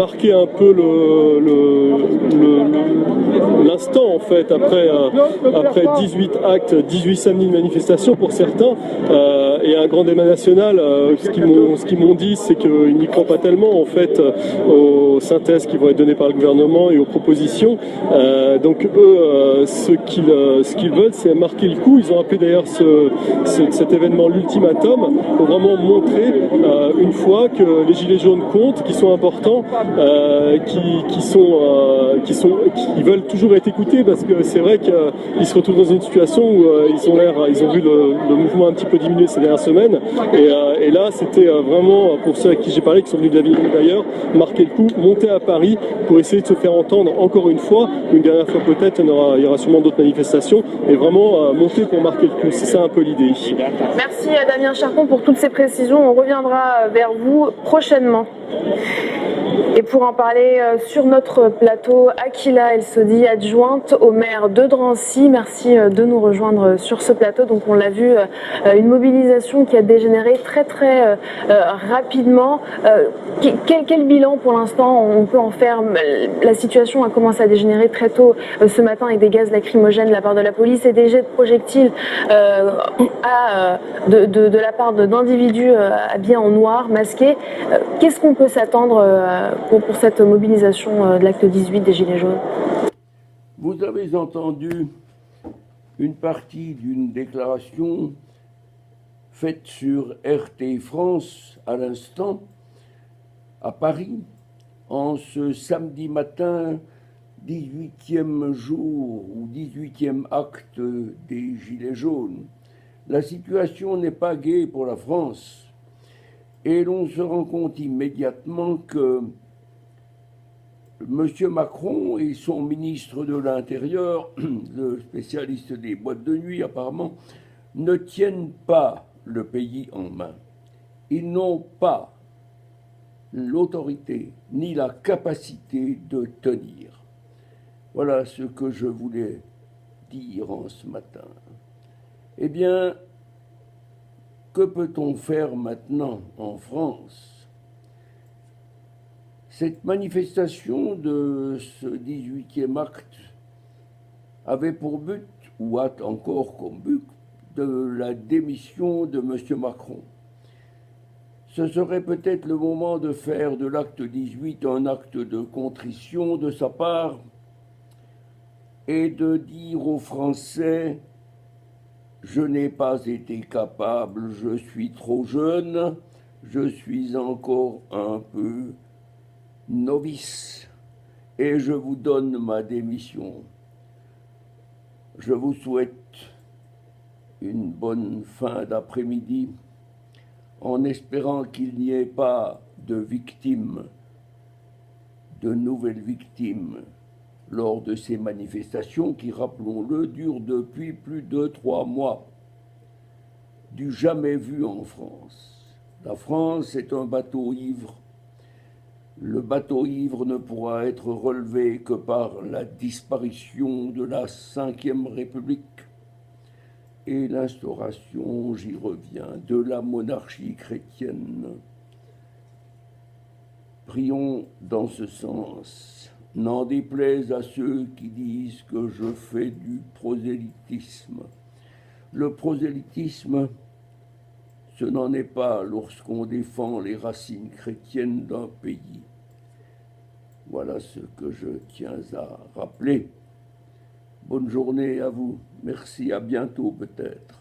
Marquer un peu l'instant en fait après 18 actes, 18 samedis de manifestation pour certains et un grand débat national. Ce qu'ils m'ont dit, c'est qu'ils n'y croient pas tellement en fait aux synthèses qui vont être données par le gouvernement et aux propositions. Donc eux, ce qu'ils veulent, c'est marquer le coup. Ils ont appelé d'ailleurs cet événement l'ultimatum pour vraiment montrer une fois que les gilets jaunes comptent, qu'ils sont importants. Qui veulent toujours être écoutés parce que c'est vrai qu'ils se retrouvent dans une situation où ils ont vu le mouvement un petit peu diminuer ces dernières semaines et là c'était vraiment pour ceux à qui j'ai parlé qui sont venus de la ville d'ailleurs, marquer le coup, monter à Paris pour essayer de se faire entendre encore une fois, une dernière fois peut-être, il y aura sûrement d'autres manifestations et vraiment monter pour marquer le coup, c'est ça un peu l'idée. Merci à Damien Charpon pour toutes ces précisions, on reviendra vers vous prochainement. Et pour en parler sur notre plateau, Akila El Sodi, adjointe au maire de Drancy. Merci de nous rejoindre sur ce plateau. Donc on l'a vu, une mobilisation qui a dégénéré très rapidement. Quel bilan pour l'instant on peut en faire? La situation a commencé à dégénérer très tôt ce matin avec des gaz lacrymogènes de la part de la police et des jets de projectiles de la part d'individus habillés en noir, masqués. Qu'est-ce qu'on peut s'attendre pour cette mobilisation de l'acte 18 des Gilets jaunes? Vous avez entendu une partie d'une déclaration faite sur RT France à l'instant, à Paris, en ce samedi matin, 18e jour ou 18e acte des Gilets jaunes. La situation n'est pas gaie pour la France et l'on se rend compte immédiatement que M. Macron et son ministre de l'Intérieur, le spécialiste des boîtes de nuit apparemment, ne tiennent pas le pays en main. Ils n'ont pas l'autorité ni la capacité de tenir. Voilà ce que je voulais dire en ce matin. Eh bien, que peut-on faire maintenant en France ? Cette manifestation de ce 18e acte avait pour but, ou a encore comme but, de la démission de M. Macron. Ce serait peut-être le moment de faire de l'acte 18 un acte de contrition de sa part et de dire aux Français « Je n'ai pas été capable, je suis trop jeune, je suis encore un peu novice et je vous donne ma démission. Je vous souhaite une bonne fin d'après-midi en espérant qu'il n'y ait pas de victimes, de nouvelles victimes lors de ces manifestations qui, rappelons-le, durent depuis plus de 3 mois, du jamais vu en France. La France est un bateau ivre. Le bateau ivre ne pourra être relevé que par la disparition de la Ve République et l'instauration, j'y reviens, de la monarchie chrétienne. Prions dans ce sens, n'en déplaise à ceux qui disent que je fais du prosélytisme. Le prosélytisme, ce n'en est pas lorsqu'on défend les racines chrétiennes d'un pays. Voilà ce que je tiens à rappeler. Bonne journée à vous. Merci, à bientôt peut-être.